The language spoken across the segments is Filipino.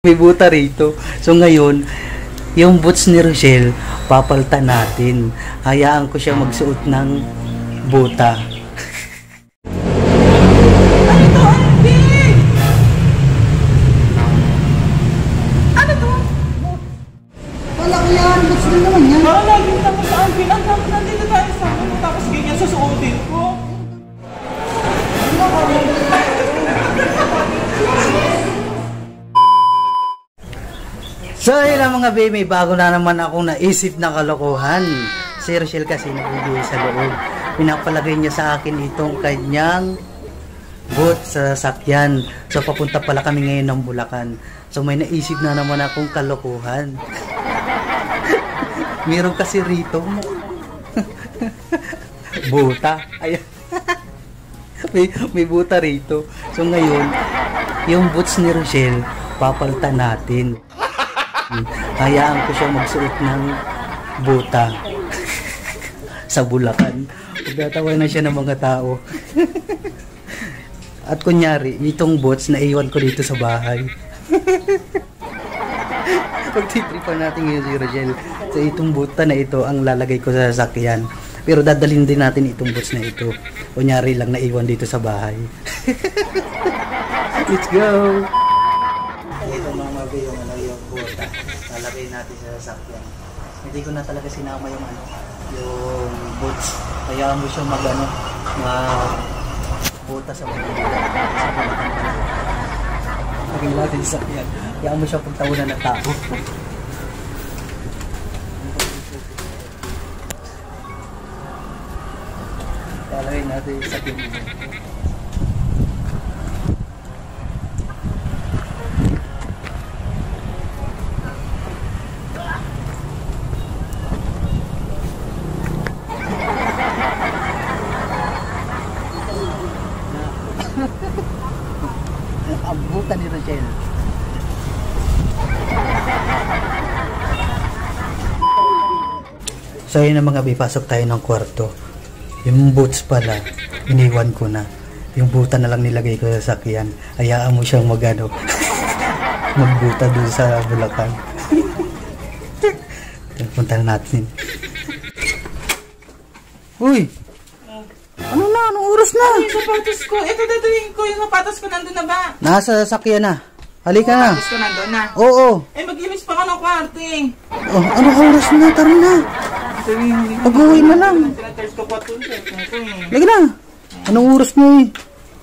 May buta rito. So ngayon, yung boots ni Rochelle, papalitan natin. Hayaan ko siya magsuot ng buta. Ano to? Ano to? Wala ko yan. Boots rin naman yan. Parang laging tapos sa Alvin. Ang tapos nandito tayo sa akin. Tapos ganyan susuotin ko. So yun lang mga baby, bago na naman akong naisip na kalokohan. Si Rochelle kasi nagbibigay sa loob. Pinapalagay niya sa akin itong kanyang boot sa sasakyan. So papunta pala kami ngayon ng Bulacan. So may naisip na naman akong kalokohan. Meron kasi rito buta. Ayan. may buta rito. So ngayon, yung boots ni Rochelle, papalitan natin. Hayaan ko siya magsuot ng buta sa Bulacan. Pagdatawa na siya ng mga tao. At kunyari, itong boots na iwan ko dito sa bahay. Pagtitripan natin ngayon si Rochelle. So itong buta na ito ang lalagay ko sa sasakyan. Pero dadalhin din natin itong boots na ito. Kunyari lang na iwan dito sa bahay. Let's go! Ito mga yung yung buta. Lalagay natin sa sasakyan. Hindi ko na talaga sinama yung yung boots. Hayaan mo siyang mag buta sa mga lagay natin sa sasakyan. Hayaan mo siyang pagtawanan ng tao. Lalagay natin sa sasakyan. Ang buta ni Rochelle. So yun na mga pasok tayo ng kwarto. Yung boots pala, iniwan ko na. Yung buta na lang nilagay ko sa sakyan. Hayaan mo siyang magbuta doon sa Bulacan. Punta na natin. Uy! Ano na? Anong oras na? Yung sapatos ko. Ito datuhin ko. Yung sapatos ko nandun na ba? Nasa sasakyan na. Halika na. Sapatos ko nandun na. Oo. Mag-imis pa ka ng kwarte. Oh, anong oras na? Tara na. Pag-uwi na lang. Tinaters ko pa ito. Halika na. Anong oras na eh?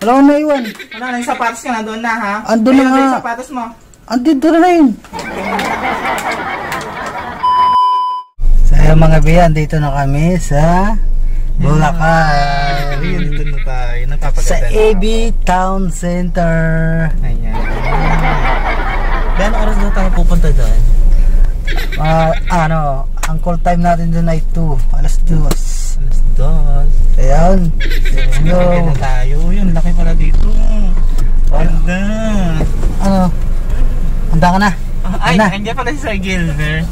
Wala akong naiwan. Wala na yung sapatos ka nandun na ha? Andun na nga. Yung sapatos mo. Andito na yun. So mga biyan, dito na kami sa Bulacan. Dito na tayo. Sa AB Town Center. Ayan. Gano'ng oras na tayo pupunta doon? Ang call time natin doon ay 2. Alas 2. Alas 2. Ayan. Let's go. Na tayo. Yun, laki pala dito. Ganda. Handa ka na? Ay, nandiyan pala si Sir Gilbert.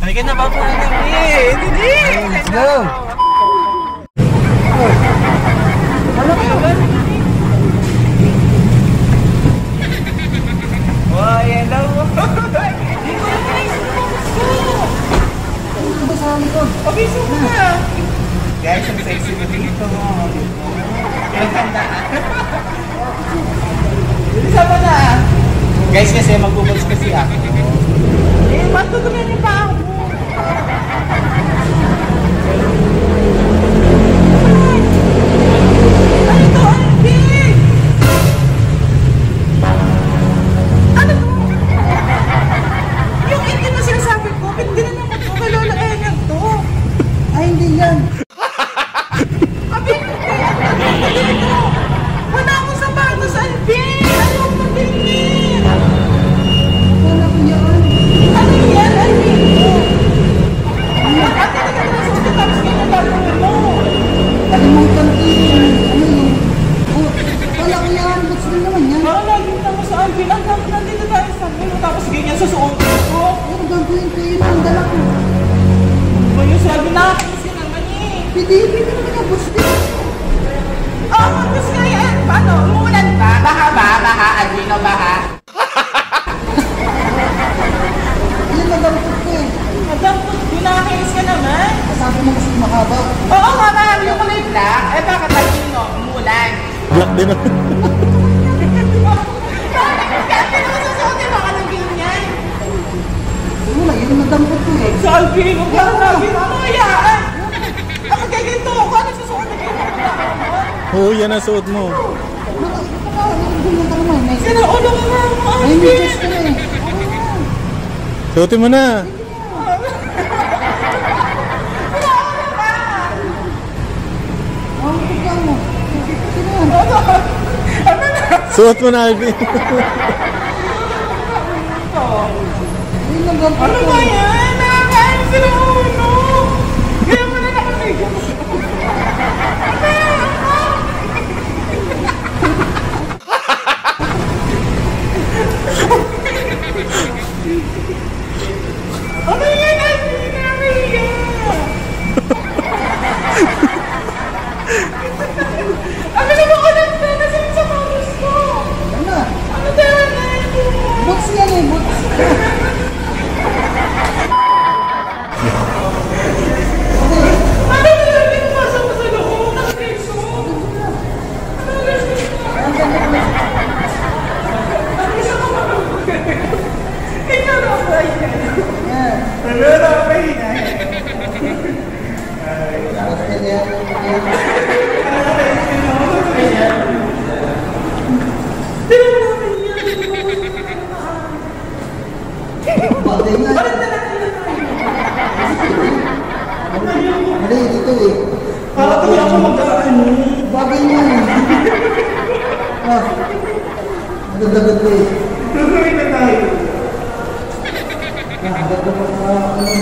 Halika na ba po natin? Hindi! Let's go! Wala ka ba? Wow, hello! Okay, so na. Guys, ang sexy ko dito. Pinaghandaan. Isa pa na. Guys, kasi magbubuls kasi ako. Matutunan niyo pa ako. Ano to? Alvin! Ano to? Yung hindi na sinasabi ko, hindi na naman to. Kay Lola Ellen to. Ay, hindi yan. Alvin, hindi. Wala akong sapatos, Alvin. Ayaw mo tingin. Wala ko yan. Ano yan, Alvin? Bakit hindi ka na sa tapos ganyan gagawin mo? Kalimutan ko yun. Ano yun? Oh, wala ko yan. Boots rin naman yan. Parang laging tapos sa Alvin. Ang tapos nandito tayo sa mulo. Tapos ganyan susuotin ko. Pero gagawin ko yun. Ang dala ko. Ba yung sabi na kasi naman eh. Pwede naman yung boots din. Oh, tapos nga yan. Paano? Umulan ba? Baha ba? Baha, Alvino, baha? mahaba. Oo nga, mahal yung kulay black. Eh, bakit talino? Umulan. Black din ako. Kasi naman susuotin baka ng ganyan. Wala, yun ang dampot ko eh. Sa Alvin, huwag lang lagi. Ano kayaan? Ako gaganto ako. Ano susuot na kayo? Oo, yan ang suot mo. Sinaulo ka nga mo, Ay, Alvin. may Diyos ka na eh. Suotin mo na. Ang pagkaw mo. Suot mo na, Alvin. Yun ang dampot Ano ko. ba yan? Nakakain sila ulo. Kaya mo na nakapigil. Ano yan? Alvin? Nakakahiga. Ano naman ko lang na nasin sa paros ko? Ano? Ano tayo na ito? Boots yan eh, boots. Ano na lang yung pasa mo sa loob? Nakakeso? Ano na lang? Kaya na ako ay Yan. Ano na ako ay Bagay nga. Mali, dito eh. Para tuloy ako magkakaano. Bagay nga eh. Ah. Magandagad ko eh. Tuloy na tayo. Ah, ganda pa sa ano.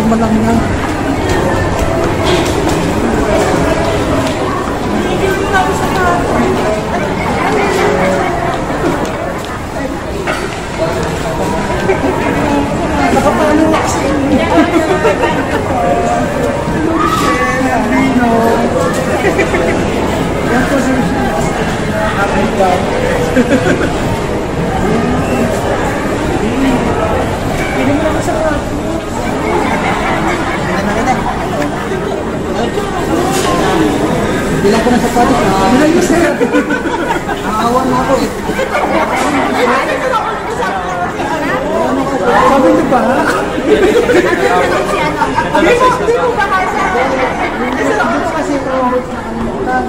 Malang na. Bilang ko ng sapatos. Bilang ko sir. Naawan na ako eh. Sabi niyo ba? Di mo bahasa. Ano kasi ito ang roots na kalimutan.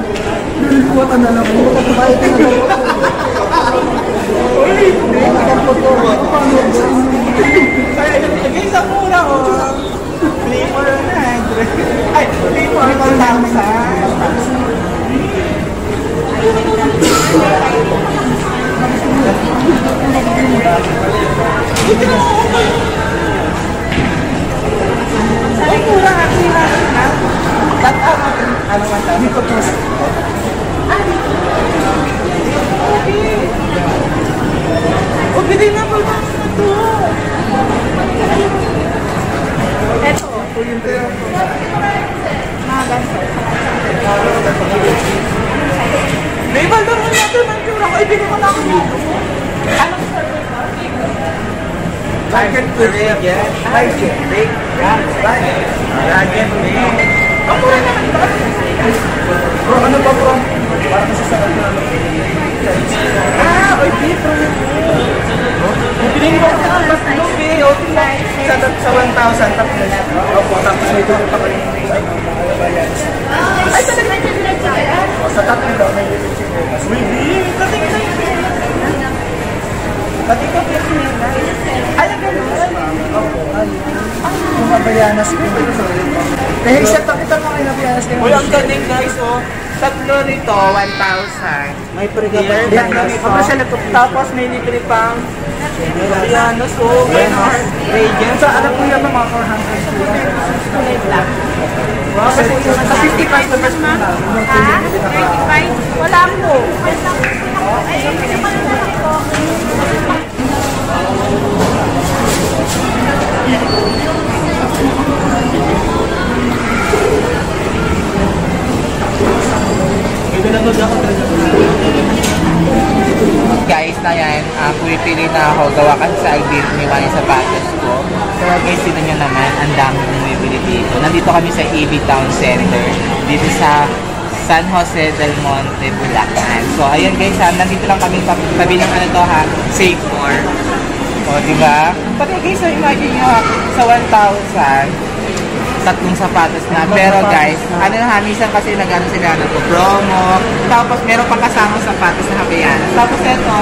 Nilikuwatan na lang. Kalimutan ko kahit na lang. Ang dampot ko. Guys, ang mura ko. 3,400. Ay, 3,400. Ay, mura kasi na. Ano man sabi ko po. O, pwede na po ba ito? Eto. May baldor mo natin ang tsura ko. Ibigay ko na ako dito. Anong service ba? Dragon Break, yeah. Dragon Break. Dragon Break. Ang mura naman ba? Bro, ano ba bro? Parang masasarap na ano. Okay, bro. Pinili ko kasi ang mas lupi. Sa 1,000 tapos na. Opo, tapos may dulo pa kayo. Ay, talaga sa tatlo daw may lipstick. Uy, pati ka na yun. Pati ka pati nila. Ay, ang gano'n. Opo. Habayanas ko. Eh, isa pa kita mga Habayanas ko. Uy, ang galing guys, oh. Tatlo nito, 1,000. May pre ka ba? Here, tatlo nito. Tapos may libre pang Habayanas, oh. Radiant. Sa alam ko yan mga 400 lang. Wow, kasi 50 customers na. Ha? 35? Wala mo. Ay, hindi pa rin ako. Guys, na yan, pumipili na ako. Gawa kasi sa algorithm yung sapatos ko. Pero guys, dito nyo naman, ang dami bumibili dito. Nandito kami sa EB Town Center. Dito sa San Jose del Monte, Bulacan. So, ayan guys, nandito lang kami tabi ng ano to ha, Safe More. O, diba? Pati guys, imagine nyo ha, sa 1,000, tatlong sapatos na. Pero guys, ano na, minsan kasi nag-ano sila, promo. Tapos meron pang kasama sapatos na Habayanas. Tapos ito,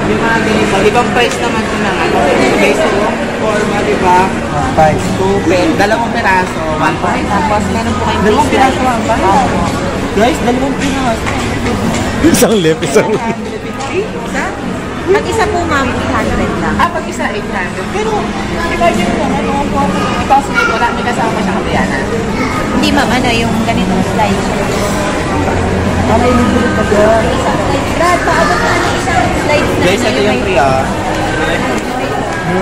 yung mga ganito, ibang price naman ito ng ano. Guys, yung forma, diba? 2 dalawang piraso, 1.5. Tapos meron po kayong dalawang piraso, 1.5. Guys, dalawang piraso. Isang lip, isang lip. Pag isa po ma'am, 800 lang. Pag isa, 800. Pero, imagine mo, ano, ipasok nito, wala, may kasama siya Habayanas. Hindi ma'am, ano yung ganitong slide. Ano yung nilip ka dyan? Isang slide. Brad, paabot na ng isang slide na. Guys, ito yung free, ah.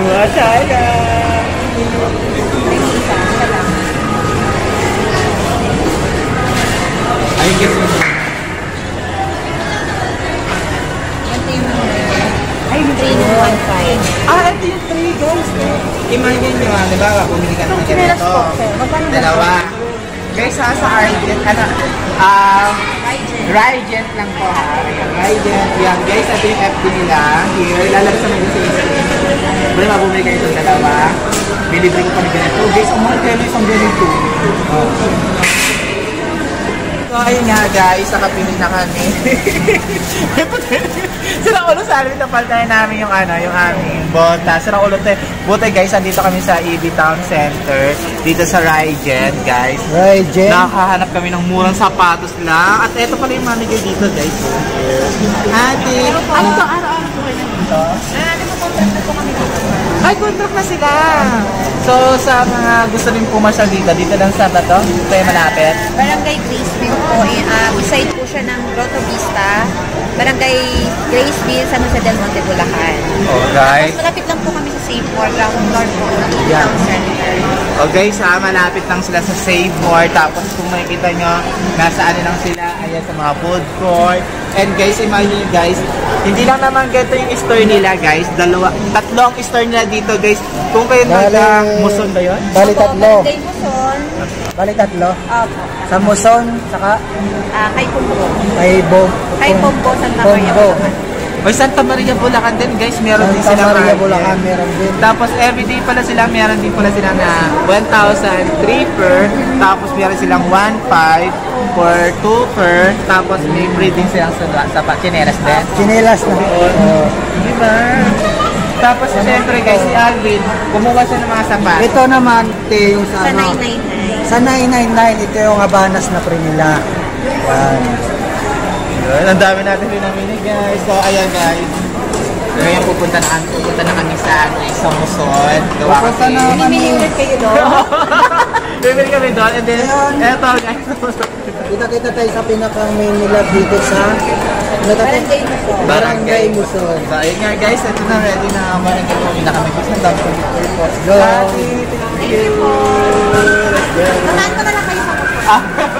Masaya! Isa lang. Ay, guess mo. Ay, 3,1,500. Ito yung 3 guys. Imagine nyo, di ba? Bumili ka ng Chinelas ganito. po, sir. Magkano ba? Dalawa. Guys, sa Argent, Rygent lang po ha. Rygent. Yan, guys, ito yung FB nila. Here, ilalabas sa mga sa bali, mabumili kayo itong dalawa. Bilibre ko pa ng ganito. Guys, ang mga kayo isang ganito. So, ayun nga guys, nakapili na kami. Sira ulo sa amin, napaltayan namin yung ano, yung aming bota. Sira ulo tayo. Buti guys, andito kami sa EB Town Center. Dito sa Rygent, guys. Rygent. Nakahanap kami ng murang sapatos lang. At eto pala yung manager dito guys. Ate, ano to? Araw-araw po kayo dito? Nag-contract na po kami dito. Ay, contract na sila. So, sa mga gusto rin pumasyal dito lang sa to? Dito tayo malapit. Barangay Graceville po. Beside po siya ng Grotto Vista. Barangay Graceville, San Jose del Monte, Bulacan. Alright. Tapos malapit lang po kami sa Save More, ground floor po ng Town Center. O guys ha, malapit lang sila sa Save More. Tapos kung makikita nyo, nasa ano lang sila, ayan sa mga food court. And guys, imagine guys, hindi lang naman ganito yung store nila guys. Tatlong store nila dito guys. Kung kayo Muson ba yun? Bali tatlo. Barangay Muson. Bali tatlo. Opo. Sa Muson, saka Kay Pumbo. kay Kay Pumbo, Santa Maria, Pombo. Bulacan. O Santa Maria Bulacan din guys, meron din Santa sila. Maria Bulacan, meron din. Tapos everyday pala sila, meron din pala sila na 1,003 per. Tapos meron silang 1,500 for 2 per. Tapos may free din silang sa chinelas din. Chinelas na. Diba? Tapos siyempre guys, si Alvin, kumuha siya ng mga sapat. Ito naman, yung Sa 999. Sa 999, ito yung Habanas na pre nila. Yan. Yun, ang dami natin din namin guys. So ayan guys. Ngayon pupunta na kami sa Muson. Gawa Pupunta kasi. na kami. Minimilipid kayo doon. Bibili kami doon. And then, eto guys. Kita-kita tayo sa pinakang main nila dito sa Barangay Muson. Barangay Muson. So ayun nga guys, ito na ready na kami na kami guys. Ang dami ko Go! Thank you. Thank you po. Samahan ko na lang kayo sa Muson.